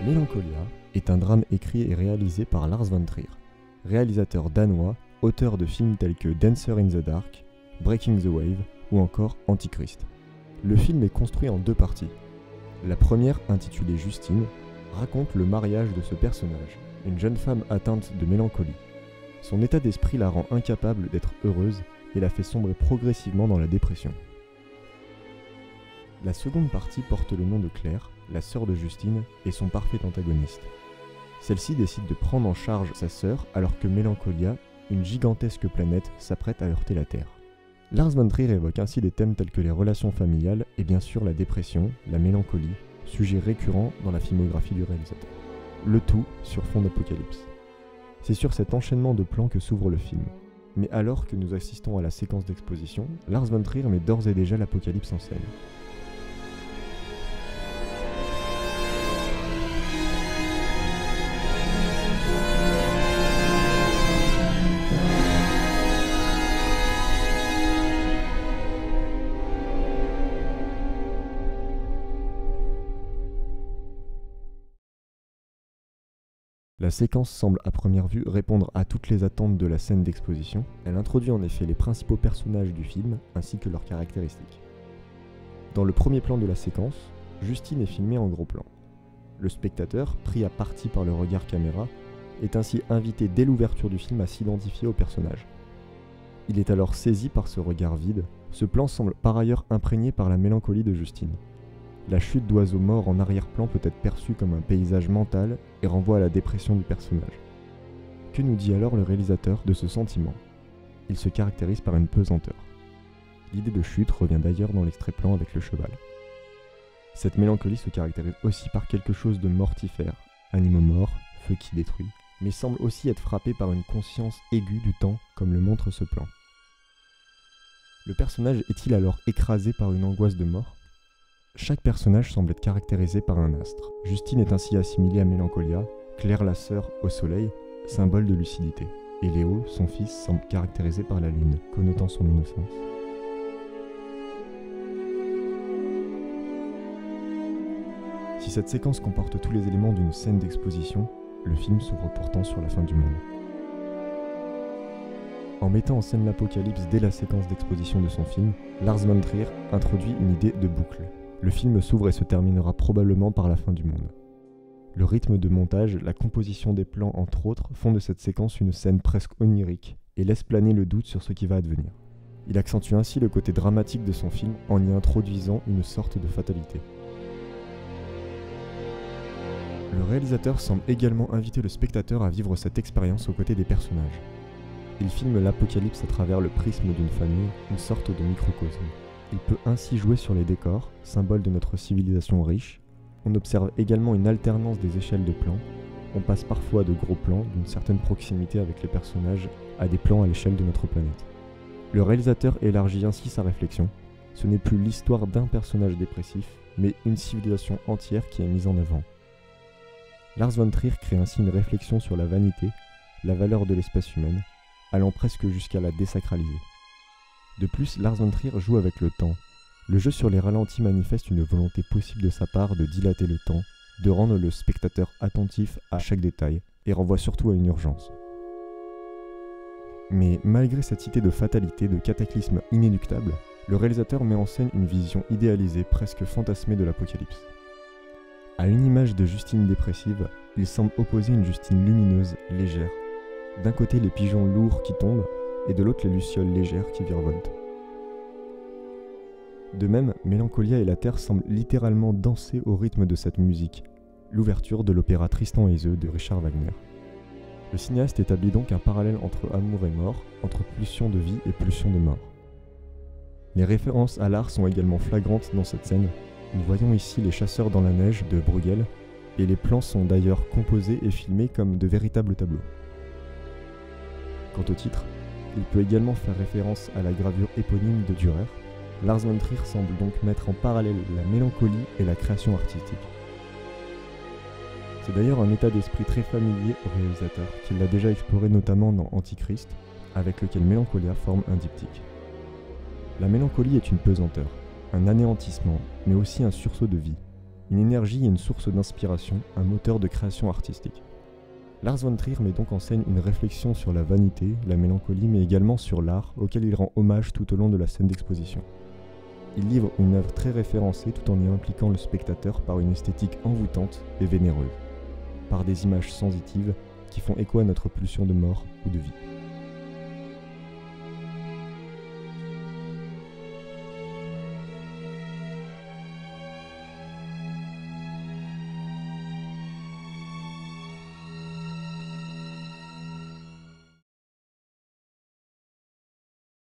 Mélancolia est un drame écrit et réalisé par Lars von Trier, réalisateur danois, auteur de films tels que Dancer in the Dark, Breaking the Wave ou encore Antichrist. Le film est construit en deux parties. La première, intitulée Justine, raconte le mariage de ce personnage, une jeune femme atteinte de mélancolie. Son état d'esprit la rend incapable d'être heureuse et la fait sombrer progressivement dans la dépression. La seconde partie porte le nom de Claire, la sœur de Justine, et son parfait antagoniste. Celle-ci décide de prendre en charge sa sœur alors que Mélancolia, une gigantesque planète, s'apprête à heurter la Terre. Lars von Trier évoque ainsi des thèmes tels que les relations familiales et bien sûr la dépression, la mélancolie, sujet récurrent dans la filmographie du réalisateur. Le tout sur fond d'apocalypse. C'est sur cet enchaînement de plans que s'ouvre le film. Mais alors que nous assistons à la séquence d'exposition, Lars von Trier met d'ores et déjà l'apocalypse en scène. La séquence semble à première vue répondre à toutes les attentes de la scène d'exposition. Elle introduit en effet les principaux personnages du film ainsi que leurs caractéristiques. Dans le premier plan de la séquence, Justine est filmée en gros plan. Le spectateur, pris à partie par le regard caméra, est ainsi invité dès l'ouverture du film à s'identifier au personnage. Il est alors saisi par ce regard vide. Ce plan semble par ailleurs imprégné par la mélancolie de Justine. La chute d'oiseaux morts en arrière-plan peut être perçue comme un paysage mental et renvoie à la dépression du personnage. Que nous dit alors le réalisateur de ce sentiment ? Il se caractérise par une pesanteur. L'idée de chute revient d'ailleurs dans l'extrait-plan avec le cheval. Cette mélancolie se caractérise aussi par quelque chose de mortifère, animaux morts, feu qui détruit, mais semble aussi être frappé par une conscience aiguë du temps comme le montre ce plan. Le personnage est-il alors écrasé par une angoisse de mort ? Chaque personnage semble être caractérisé par un astre. Justine est ainsi assimilée à Mélancolia, Claire la sœur au soleil, symbole de lucidité. Et Léo, son fils, semble caractérisé par la lune, connotant son innocence. Si cette séquence comporte tous les éléments d'une scène d'exposition, le film s'ouvre pourtant sur la fin du monde. En mettant en scène l'apocalypse dès la séquence d'exposition de son film, Lars von Trier introduit une idée de boucle. Le film s'ouvre et se terminera probablement par la fin du monde. Le rythme de montage, la composition des plans entre autres, font de cette séquence une scène presque onirique et laisse planer le doute sur ce qui va advenir. Il accentue ainsi le côté dramatique de son film en y introduisant une sorte de fatalité. Le réalisateur semble également inviter le spectateur à vivre cette expérience aux côtés des personnages. Il filme l'apocalypse à travers le prisme d'une famille, une sorte de microcosme. Il peut ainsi jouer sur les décors, symbole de notre civilisation riche. On observe également une alternance des échelles de plans. On passe parfois de gros plans, d'une certaine proximité avec les personnages, à des plans à l'échelle de notre planète. Le réalisateur élargit ainsi sa réflexion. Ce n'est plus l'histoire d'un personnage dépressif, mais une civilisation entière qui est mise en avant. Lars von Trier crée ainsi une réflexion sur la vanité, la valeur de l'espèce humaine, allant presque jusqu'à la désacraliser. De plus, Lars von Trier joue avec le temps. Le jeu sur les ralentis manifeste une volonté possible de sa part de dilater le temps, de rendre le spectateur attentif à chaque détail, et renvoie surtout à une urgence. Mais malgré cette idée de fatalité, de cataclysme inéluctable, le réalisateur met en scène une vision idéalisée, presque fantasmée de l'apocalypse. À une image de Justine dépressive, il semble opposer une Justine lumineuse, légère. D'un côté les pigeons lourds qui tombent, et de l'autre les lucioles légères qui virevoltent. De même, Mélancolia et la Terre semblent littéralement danser au rythme de cette musique, l'ouverture de l'opéra Tristan et Isolde de Richard Wagner. Le cinéaste établit donc un parallèle entre amour et mort, entre pulsion de vie et pulsion de mort. Les références à l'art sont également flagrantes dans cette scène. Nous voyons ici les chasseurs dans la neige de Bruegel, et les plans sont d'ailleurs composés et filmés comme de véritables tableaux. Quant au titre, il peut également faire référence à la gravure éponyme de Dürer. Lars von Trier semble donc mettre en parallèle la mélancolie et la création artistique. C'est d'ailleurs un état d'esprit très familier au réalisateur, qu'il a déjà exploré notamment dans Antichrist, avec lequel Mélancolia forme un diptyque. La mélancolie est une pesanteur, un anéantissement, mais aussi un sursaut de vie. une énergie et une source d'inspiration, un moteur de création artistique. Lars von Trier met donc en scène une réflexion sur la vanité, la mélancolie, mais également sur l'art, auquel il rend hommage tout au long de la scène d'exposition. Il livre une œuvre très référencée tout en y impliquant le spectateur par une esthétique envoûtante et vénéreuse, par des images sensitives qui font écho à notre pulsion de mort ou de vie.